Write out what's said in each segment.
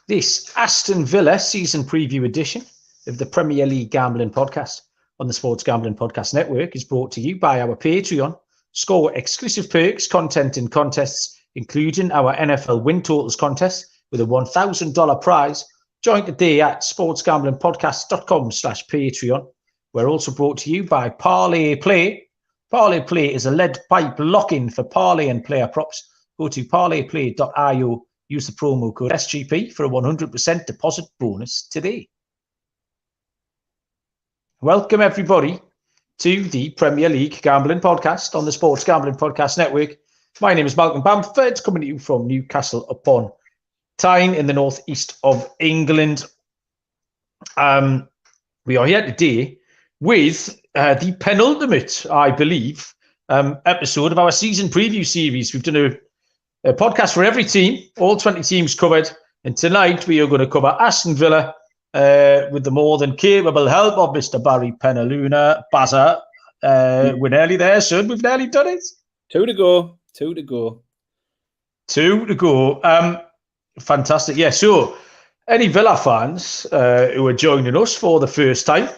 This Aston Villa season preview edition of the Premier League Gambling Podcast on the Sports Gambling Podcast Network is brought to you by our Patreon. Score exclusive perks, content and contests, including our NFL win totals contest with a $1,000 prize. Join today at sportsgamblingpodcast.com/Patreon. We're also brought to you by Parlay Play. Parlay Play is a lead pipe lock-in for parlay and player props. Go to parlayplay.io. Use the promo code SGP for a 100% deposit bonus today. Welcome, everybody, to the Premier League Gambling Podcast on the Sports Gambling Podcast Network. My name is Malcolm Bamford, coming to you from Newcastle upon Tyne in the northeast of England. We are here today with the penultimate, I believe, episode of our season preview series. We've done a podcast for every team, all 20 teams covered. And tonight we are going to cover Aston Villa with the more than capable help of Mr. Barry Penaluna. Bazza, we're nearly there, son. We've nearly done it. Two to go. Fantastic. Yeah, so any Villa fans who are joining us for the first time,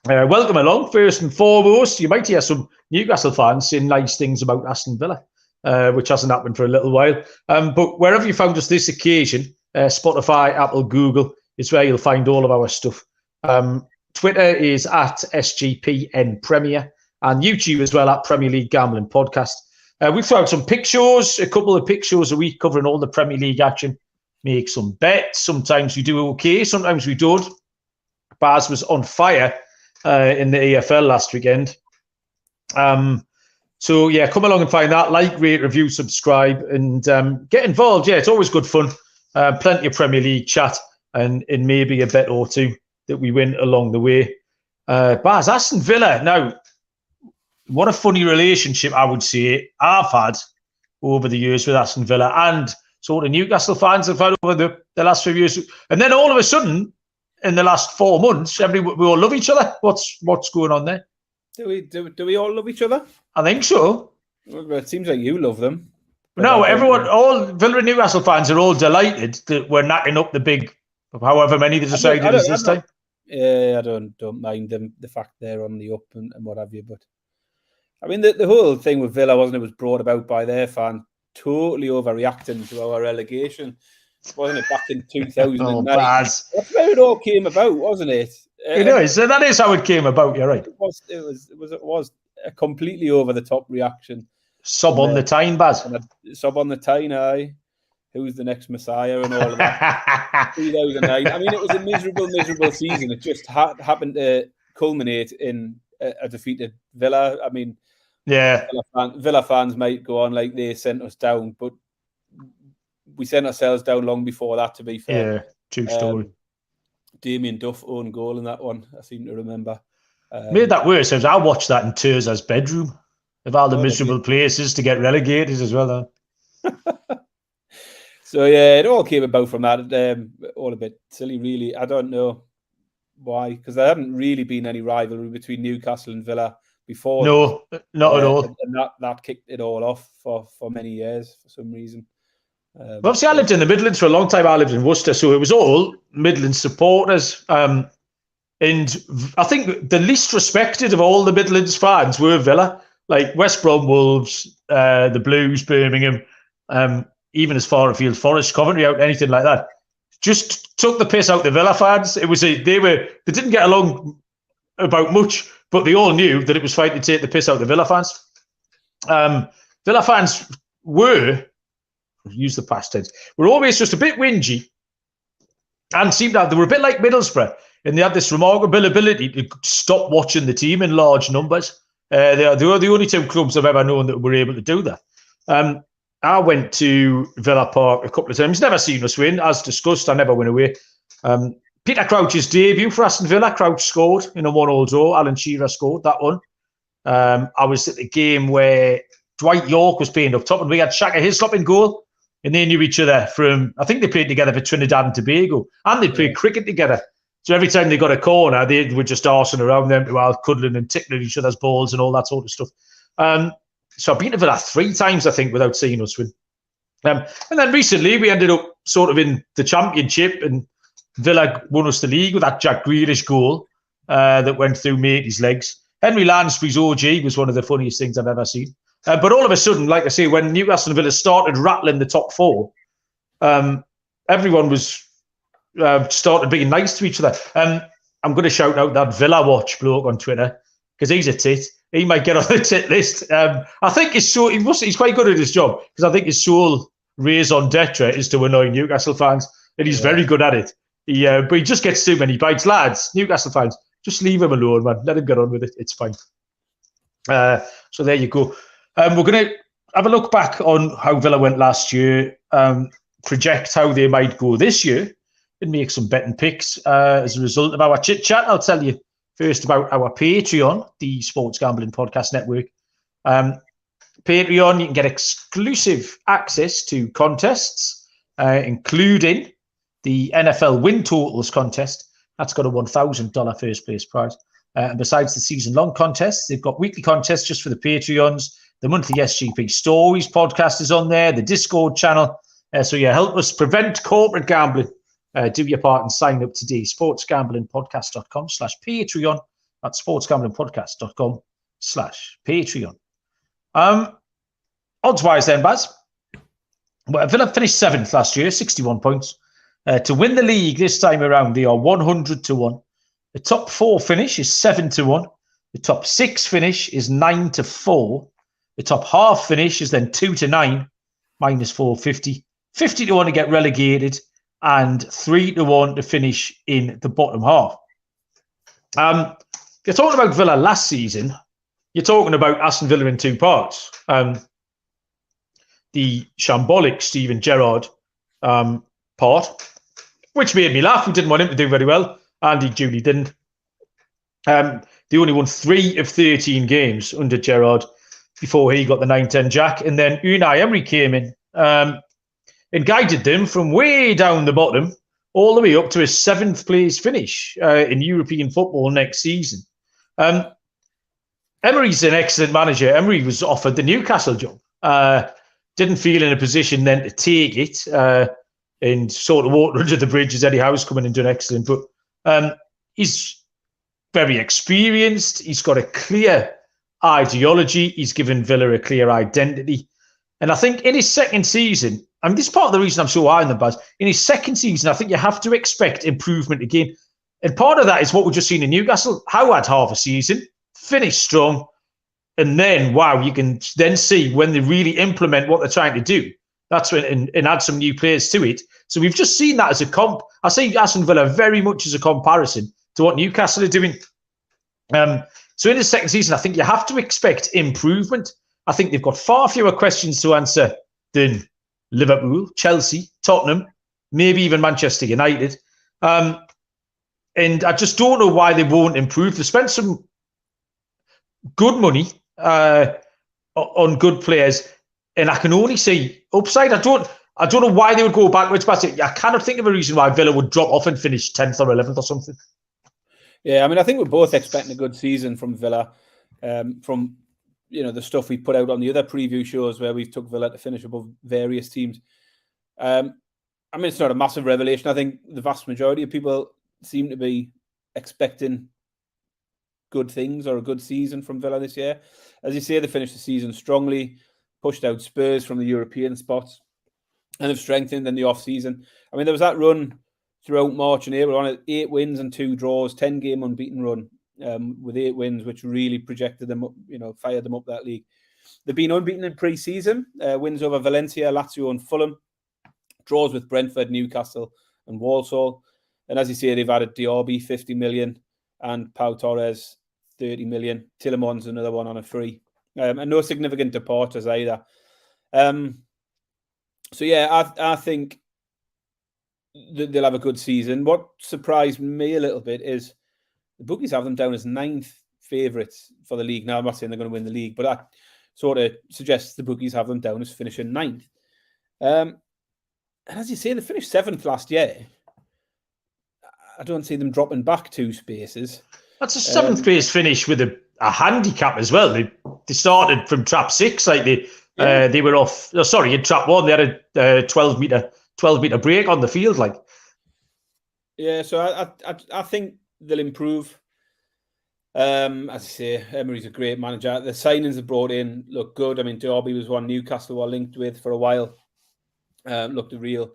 welcome along. First and foremost, you might hear some Newcastle fans saying nice things about Aston Villa. Which hasn't happened for a little while. But wherever you found us this occasion, Spotify, Apple, Google, is where you'll find all of our stuff. Twitter is at SGPN Premier, and YouTube as well at Premier League Gambling Podcast. We've found some pick shows, a couple of pick shows a week covering all the Premier League action. Make some bets. Sometimes we do okay, sometimes we don't. Baz was on fire in the AFL last weekend. So, yeah, come along and find that. Like, rate, review, subscribe, and get involved. Yeah, it's always good fun. Plenty of Premier League chat and maybe a bet or two that we win along the way. Baz, Aston Villa. Now, what a funny relationship, I would say, I've had over the years with Aston Villa and sort of Newcastle fans have had over the last few years. And then all of a sudden, in the last 4 months, we all love each other. What's going on there? Do we all love each other? I think so. Well, it seems like you love them. No, everyone, all Villa and Newcastle fans are all delighted that we're knocking up the big, however many they decided is this time. Yeah, I don't mind them, the fact they're on the up and what have you. But I mean, the whole thing with Villa, wasn't it, was brought about by their fan totally overreacting to our relegation. Wasn't it, back in 2009? That's where it all came about, wasn't it? It is. So that is how it came about. You're right. It was a completely over the top reaction. Sub on the Tyne, Baz. Sub on the Tyne, aye. Who's the next Messiah and all of that? 2009. I mean, it was a miserable season. It just happened to culminate in a defeated Villa. I mean, yeah, Villa fans might go on like they sent us down, but we sent ourselves down long before that, to be fair. Yeah, true story. Damien Duff own goal in that one, I seem to remember. Made that worse. I watched that in Terza's bedroom of all the miserable places to get relegated as well. So, yeah, it all came about from that. All a bit silly, really. I don't know why, because there hadn't really been any rivalry between Newcastle and Villa before. No, not at all. And that kicked it all off for many years for some reason. Well, obviously, I lived in the Midlands for a long time. I lived in Worcester, so it was all Midlands supporters. And I think the least respected of all the Midlands fans were Villa, like West Brom Wolves, the Blues, Birmingham, even as far afield Forest, Coventry, out anything like that. Just took the piss out the Villa fans. It was they didn't get along about much, but they all knew that it was fine to take the piss out the Villa fans. Villa fans use the past tense, we're always just a bit whingy and seemed to have, they were a bit like Middlesbrough, and they had this remarkable ability to stop watching the team in large numbers. They are the only two clubs I've ever known that were able to do that. I went to Villa Park a couple of times, never seen us win, as discussed. I never went away. Peter Crouch's debut for Aston Villa, Crouch scored in a 1-1 draw. Alan Shearer scored that one. I was at the game where Dwight York was playing up top and we had Shaka Hislop in goal. And they knew each other from, I think they played together for Trinidad and Tobago. And they played cricket together. So every time they got a corner, they were just arsing around them while cuddling and tickling each other's balls and all that sort of stuff. So I've been to Villa 3 times, I think, without seeing us win. And then recently we ended up sort of in the Championship, and Villa won us the league with that Jack Grealish goal that went through Matey's legs. Henry Lansbury's OG was one of the funniest things I've ever seen. But all of a sudden, like I say, when Newcastle and Villa started rattling the top four, everyone was started being nice to each other. I'm going to shout out that Villa Watch bloke on Twitter because he's a tit. He might get on the tit list. I think he's quite good at his job because I think his sole raison d'etre is to annoy Newcastle fans, and he's very good at it. But he just gets too many bites. Lads, Newcastle fans, just leave him alone, man. Let him get on with it. It's fine. So there you go. We're going to have a look back on how Villa went last year, project how they might go this year, and make some betting picks as a result of our chit-chat. I'll tell you first about our Patreon, the Sports Gambling Podcast Network. Patreon, you can get exclusive access to contests, including the NFL win totals contest. That's got a $1,000 first place prize. And besides the season-long contests, they've got weekly contests just for the Patreons. The monthly SGP Stories podcast is on there, the Discord channel. So yeah, help us prevent corporate gambling. Do your part and sign up today. sportsgamblingpodcast.com/Patreon. That's sportsgamblingpodcast.com/Patreon. Odds-wise then, Baz. Well, Villa finished 7th last year, 61 points. To win the league this time around, they are 100-1. The top 4 finish is 7-1. The top 6 finish is 9-4. The top half finish is then 2-9, minus 450. 50-1 to get relegated, and 3-1 to finish in the bottom half. You're talking about Villa last season. You're talking about Aston Villa in 2 parts. The shambolic Steven Gerrard part, which made me laugh. We didn't want him to do very well. Andy Julie didn't. They only won 3 of 13 games under Gerrard before he got the 9-10 jack. And then Unai Emery came in and guided them from way down the bottom all the way up to a 7th place finish in European football next season. Emery's an excellent manager. Emery was offered the Newcastle job. Didn't feel in a position then to take it and sort of water under the bridge as Eddie Howe's coming and done excellent. But he's very experienced. He's got a clear ideology. He's given Villa a clear identity. And I think in his second season, I mean, this is part of the reason I'm so high on the Baz. In his second season, I think you have to expect improvement again. And part of that is what we've just seen in Newcastle. Howe had half a season, finished strong. And then, wow, you can then see when they really implement what they're trying to do. That's when, and add some new players to it. So we've just seen that as a comp. I see Aston Villa very much as a comparison to what Newcastle are doing. So in the second season, I think you have to expect improvement. I think they've got far fewer questions to answer than Liverpool, Chelsea, Tottenham, maybe even Manchester United. And I just don't know why they won't improve. They spent some good money on good players, and I can only see upside. I don't know why they would go backwards, but I cannot think of a reason why Villa would drop off and finish 10th or 11th or something. Yeah, I mean, I think we're both expecting a good season from Villa. From the stuff we put out on the other preview shows where we've took Villa to finish above various teams. I mean, it's not a massive revelation. I think the vast majority of people seem to be expecting good things or a good season from Villa this year. As you say, they finished the season strongly, pushed out Spurs from the European spots, and have strengthened in the off-season. I mean, there was that run throughout March and April on it, 8 wins and 2 draws, 10-game unbeaten run with 8 wins, which really projected them up, fired them up that league. They've been unbeaten in pre-season, wins over Valencia, Lazio and Fulham, draws with Brentford, Newcastle and Walsall. And as you say, they've added Diaby, 50 million, and Pau Torres, 30 million. Tillemans, another one on a free. And no significant departures either. So, yeah, I think they'll have a good season. What surprised me a little bit is the bookies have them down as 9th favourites for the league. Now, I'm not saying they're going to win the league, but that sort of suggests the bookies have them down as finishing 9th. And as you say, they finished 7th last year. I don't see them dropping back 2 spaces. That's a 7th place finish with a handicap as well. They started from trap 6, like they were off. Oh, sorry, in trap 1 they had a 12-metre 12-metre break on the field. Like, yeah, so I think they'll improve. As I say, Emery's a great manager. The signings have brought in look good. I mean, Derby was one Newcastle were linked with for a while. Looked a real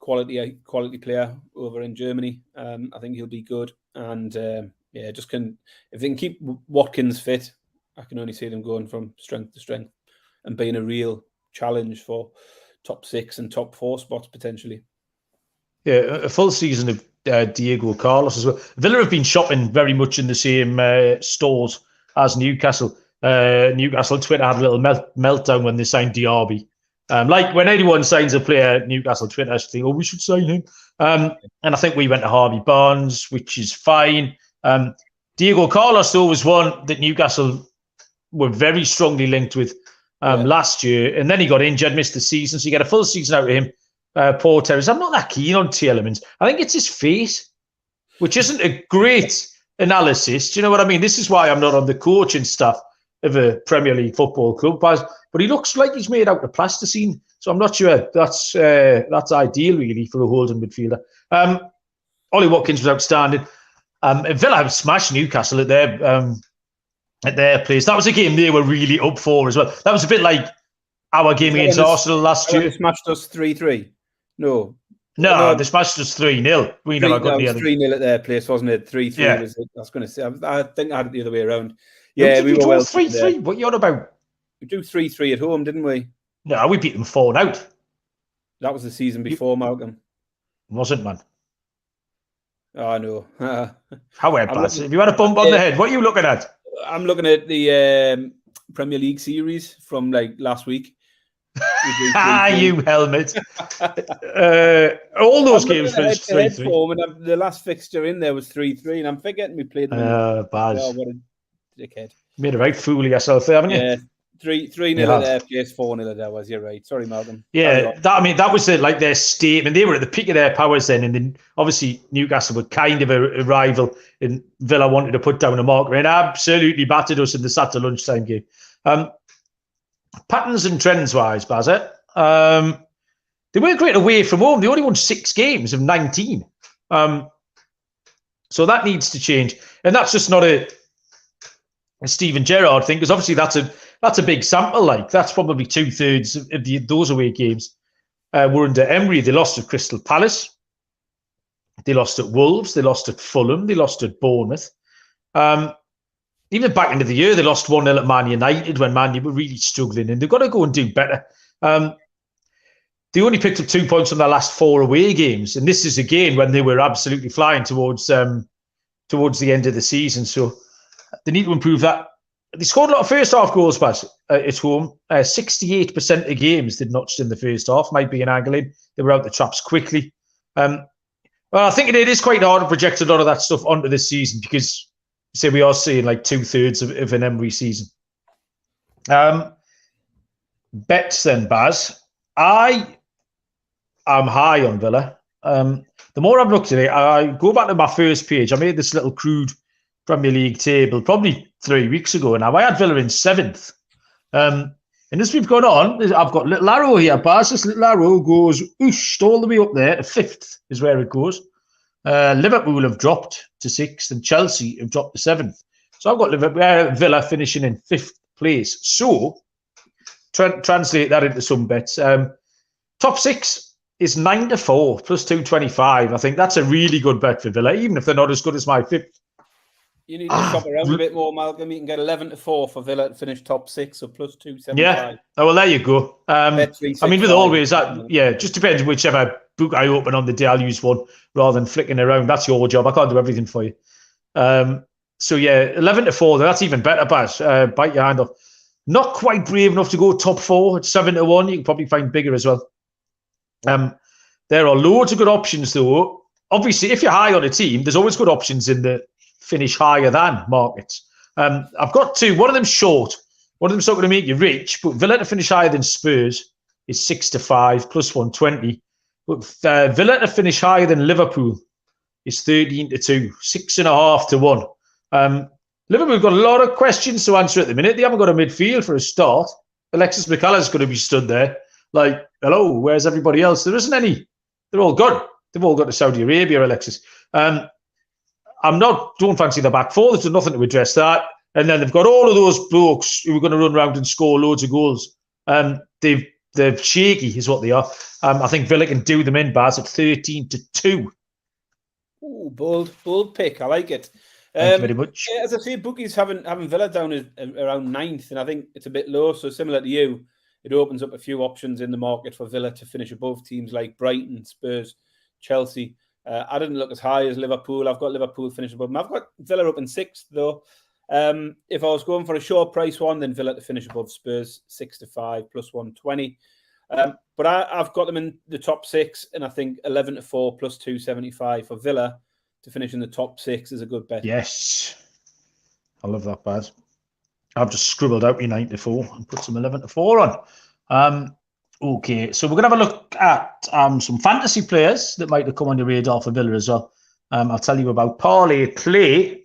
quality player over in Germany. I think he'll be good. And if they can keep Watkins fit, I can only see them going from strength to strength and being a real challenge for top 6 and top 4 spots potentially. Yeah, a full season of Diego Carlos as well. Villa have been shopping very much in the same stores as Newcastle. Newcastle Twitter had a little meltdown when they signed Diaby. Like when anyone signs a player, Newcastle Twitter think, "Oh, we should sign him." And I think we went to Harvey Barnes, which is fine. Diego Carlos, though, was one that Newcastle were very strongly linked with last year, and then he got injured, missed the season, so you get a full season out of him. Paul Terrace. I'm not that keen on Tielemans. I think it's his face, which isn't a great analysis. Do you know what I mean? This is why I'm not on the coaching staff of a Premier League football club, but he looks like he's made out of plasticine. So I'm not sure that's ideal really for a holding midfielder. Ollie Watkins was outstanding. Villa have smashed Newcastle at their place. That was a game they were really up for as well. That was a bit like our game against Arsenal last year. They smashed us 3-3. No, they smashed us 3-0. We never got the other. 3-0 at their place, wasn't it? 3-3 Yeah. was it? I was going to say. I think I had it the other way around. Yeah, we were 3-3. What are you on about? We do 3-3 at home, didn't we? No, we beat them 4-0. That was the season before, Malcolm. Wasn't, man. Oh, I know. However, if you had a bump on the head, what are you looking at? I'm looking at the Premier League series from like last week. You helmet. All those games finished 3-3. And the last fixture in there was 3-3, and I'm forgetting we played them. Baz. Oh, what a dickhead. Made a right fool of yourself there, haven't you? Yeah. 3-0 at their place, 4-0 at ours. You're right. Sorry, Malcolm. Yeah, that was their statement. They were at the peak of their powers then, and then obviously Newcastle were kind of a rival, and Villa wanted to put down a marker and absolutely battered us in the Saturday lunchtime game. Patterns and trends wise, Bazza, they weren't great away from home. They only won 6 games of 19. So that needs to change, and that's just not a Steven Gerrard thing, because obviously that's a big sample. Like that's probably 2/3 of those away games were under Emery. They lost at Crystal Palace, they lost at Wolves, they lost at Fulham, they lost at Bournemouth. Even back into the year, they lost 1-0 at Man United when Man United were really struggling, and they've got to go and do better. They only picked up 2 points from their last 4 away games, and this is again when they were absolutely flying towards the end of the season. So they need to improve that. They scored a lot of first half goals, at home. 68% of games they'd notched in the first half. Might be an angle in. They were out the traps quickly. Well, I think it is quite hard to project a lot of that stuff onto this season, because say we are seeing like 2/3 of an Emery season. Bets then, Baz. I am high on Villa. The more I've looked at it, I go back to my first page. I made this little crude Premier League table probably 3 weeks ago now. I had Villa in 7th. And as we've gone on, I've got little arrow here, Baz. This little arrow goes all the way up there to 5th is where it goes. Liverpool have dropped to 6th and Chelsea have dropped to 7th. So I've got Villa finishing in 5th place. So translate that into some bets. Top 6 is 9-4 plus 225. I think that's a really good bet for Villa, even if they're not as good as my 5th. You need to shop around a bit more, Malcolm. You can get 11-4 for Villa to finish top 6, so plus 275. Yeah. Oh, well, there you go. I mean, with always that, just depends whichever book I open on the day. I'll use one rather than flicking around. That's your job. I can't do everything for you. So yeah, 11-4. That's even better, Baz. Bite your hand off. Not quite brave enough to go top 4 at 7-1. You can probably find bigger as well. There are loads of good options, though. Obviously, if you're high on a team, there's always good options in the finish higher than markets. I've got 2. One of them's short. One of them's not going to make you rich, but Villa to finish higher than Spurs is 6-5 plus 120. But Villa to finish higher than Liverpool is 13-2, 6.5 to 1. Liverpool got a lot of questions to answer at the minute. They haven't got a midfield for a start. Alexis McAllister's going to be stood there like, hello, where's everybody else? There isn't any They're all good. They've all got to Saudi Arabia, Alexis. Don't fancy the back four. There's nothing to address that. And then they've got all of those blokes who are going to run around and score loads of goals. They're shaky, is what they are. I think Villa can do them in, Baz, at 13-2. Ooh, bold pick. I like it. Thank you very much. As I say, bookies having Villa down as around 9th, and I think it's a bit low. So similar to you, it opens up a few options in the market for Villa to finish above teams like Brighton, Spurs, Chelsea. I didn't look as high as Liverpool. I've got Liverpool finishing above them. I've got Villa up in 6th, though. If I was going for a short price one, then Villa to finish above Spurs, 6-5 plus 120. But I've got them in the top 6, and I think 11-4 plus 275 for Villa to finish in the top 6 is a good bet. Yes. I love that, Baz. I've just scribbled out your 9-4 and put some 11-4 on. Okay, so we're going to have a look at some fantasy players that might have come on your radar for Villa as well. I'll tell you about Parlay Play.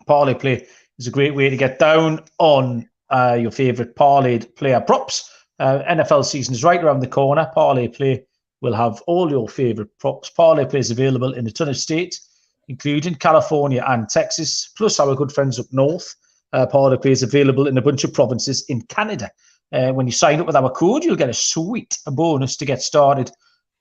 Parlay Play is a great way to get down on your favourite parlayed player props. NFL season is right around the corner. Parlay Play will have all your favourite props. Parlay Play is available in a ton of states, including California and Texas, plus our good friends up north. Parlay Play is available in a bunch of provinces in Canada. When you sign up with our code, you'll get a sweet bonus to get started.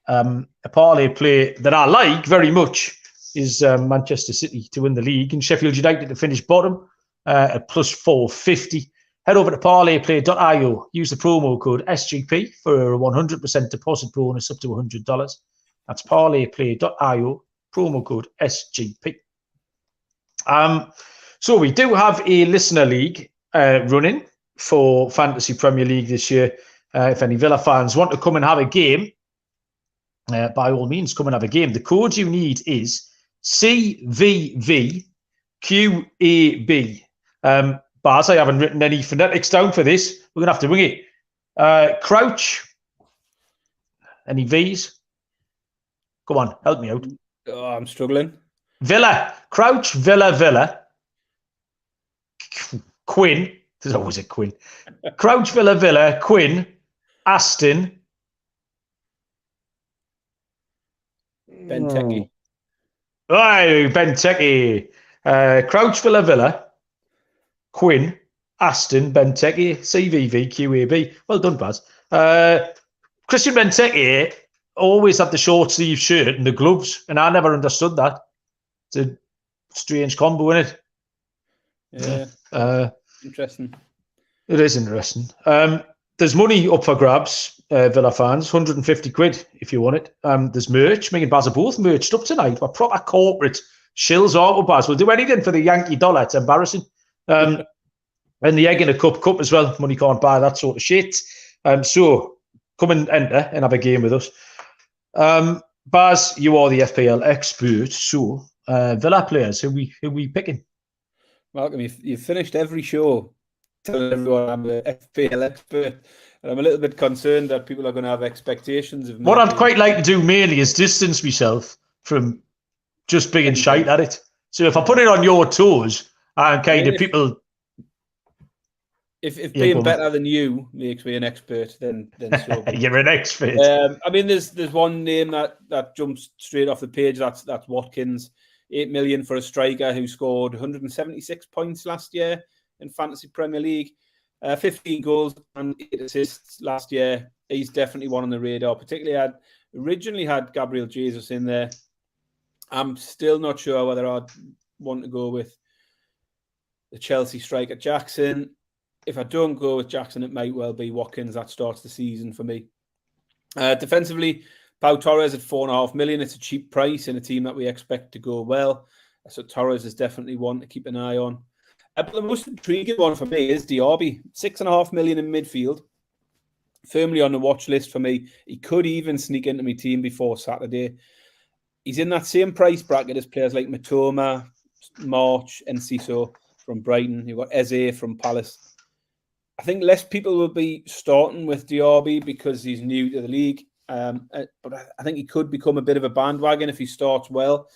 A Parlay Play that I like very much is Manchester City to win the league and Sheffield United to finish bottom at plus 450. Head over to parlayplay.io. Use the promo code SGP for a 100% deposit bonus up to $100. That's parlayplay.io, promo code SGP. So we do have a listener league running for Fantasy Premier League this year. If any Villa fans want to come and have a game, by all means, come and have a game. The code you need is CVVQAB. Baz, I haven't written any phonetics down for this. We're going to have to wing it. Crouch. Any V's? Come on, help me out. Oh, I'm struggling. Villa. Crouch, Villa. Quinn. There's always a Quinn. Crouch, Villa, Quinn, Aston. Benteke. Oh, Benteke. Crouch, Villa, Quinn, Aston, Benteke, CVV, QAB. Well done, Baz. Christian Benteke always had the short sleeve shirt and the gloves, and I never understood that. It's a strange combo, isn't it? Yeah. Interesting. It is interesting. There's money up for grabs, Villa fans, 150 quid if you want it. There's merch. Me and Baz are both merched up tonight. We're proper corporate shills, aren't we, Baz? We'll do anything for the Yankee dollar. It's embarrassing. And the egg in a cup as well. Money can't buy that sort of shit. So come and enter and have a game with us. Baz, you are the FPL expert. So Villa players, who we picking? Malcolm, you've finished every show telling everyone I'm an FPL expert. And I'm a little bit concerned that people are going to have expectations of me. What I'd quite like to do mainly is distance myself from just being shite at it. So if I put it on your toes and kind of people... If being better than you makes me an expert, then so. You're an expert. I mean, there's one name that jumps straight off the page. That's Watkins. 8 million for a striker who scored 176 points last year in Fantasy Premier League. 15 goals and 8 assists last year. He's definitely one on the radar. Particularly, originally had Gabriel Jesus in there. I'm still not sure whether I'd want to go with the Chelsea striker Jackson. If I don't go with Jackson, it might well be Watkins that starts the season for me. Defensively, Pau Torres at 4.5 million. It's a cheap price in a team that we expect to go well. So Torres is definitely one to keep an eye on. But the most intriguing one for me is Diaby. 6.5 million in midfield. Firmly on the watch list for me. He could even sneak into my team before Saturday. He's in that same price bracket as players like Matoma, March, and Ciso from Brighton. You've got Eze from Palace. I think less people will be starting with Diaby because he's new to the league. But I think he could become a bit of a bandwagon if he starts well.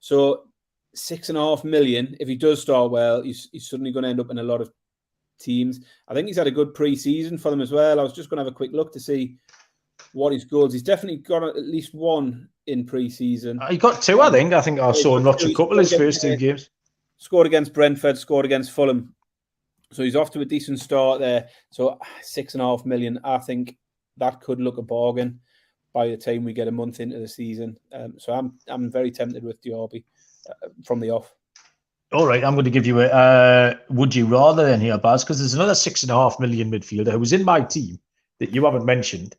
So 6.5 million, if he does start well, he's suddenly going to end up in a lot of teams. I think he's had a good pre-season for them as well. I was just going to have a quick look to see what his goals. He's definitely got at least one in pre-season. He got two, I think. I think I saw him notch a couple his first two games. Scored against Brentford, scored against Fulham. So he's off to a decent start there. So 6.5 million, I think that could look a bargain by the time we get a month into the season. So I'm very tempted with Diaby from the off. All right, I'm going to give you a would you rather then here, Baz, because there's another 6.5 million midfielder who was in my team that you haven't mentioned,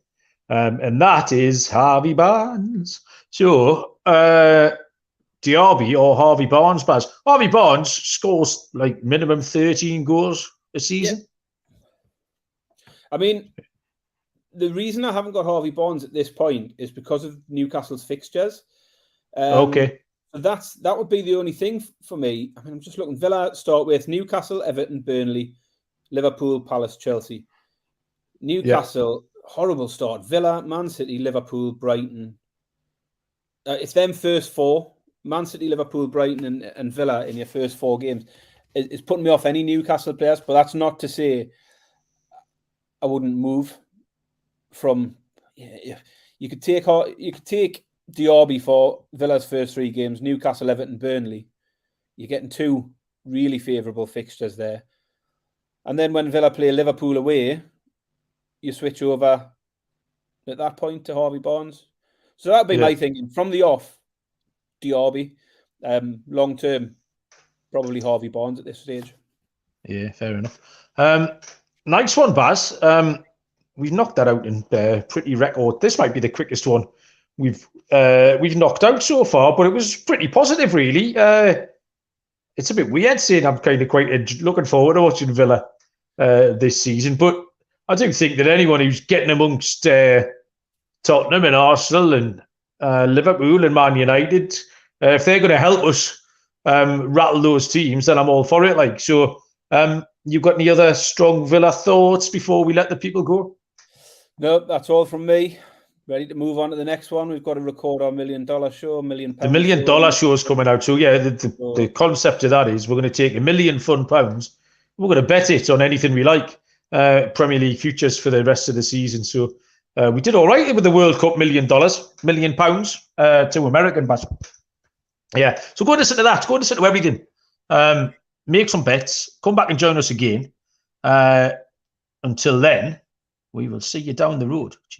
and that is Harvey Barnes. So Diaby or Harvey Barnes, Baz? Harvey Barnes scores like minimum 13 goals a season. Yeah. I mean, the reason I haven't got Harvey Barnes at this point is because of Newcastle's fixtures. Okay. So that would be the only thing for me. I mean, I'm just looking. Villa start with Newcastle, Everton, Burnley, Liverpool, Palace, Chelsea. Newcastle, horrible start. Villa, Man City, Liverpool, Brighton. It's them first four. Man City, Liverpool, Brighton, and Villa in your first 4 games. It's putting me off any Newcastle players, but that's not to say I wouldn't move from. You could take Diaby for Villa's first 3 games, Newcastle, Everton, Burnley. You're getting 2 really favourable fixtures there. And then when Villa play Liverpool away, you switch over at that point to Harvey Barnes. So that'd be my thinking. From the off, Diaby. Long term, probably Harvey Barnes at this stage. Yeah, fair enough. Nice one, Baz. We've knocked that out in pretty record. This might be the quickest one we've knocked out so far, but it was pretty positive, really. It's a bit weird saying I'm kind of quite looking forward to watching Villa this season, but I do think that anyone who's getting amongst Tottenham and Arsenal and Liverpool and Man United, if they're going to help us rattle those teams, then I'm all for it. Like, so, you got any other strong Villa thoughts before we let the people go? No, that's all from me. Ready to move on to the next one. We've got to record our $1 million show, £1 million. The $1 million show is coming out. So yeah, the concept of that is we're going to take £1 million fun pounds. We're going to bet it on anything we like. Premier League futures for the rest of the season. So we did all right with the World Cup £1 million to American, but yeah. So go and listen to that. Go and listen to everything. Make some bets. Come back and join us again. Until then, we will see you down the road. Cheers.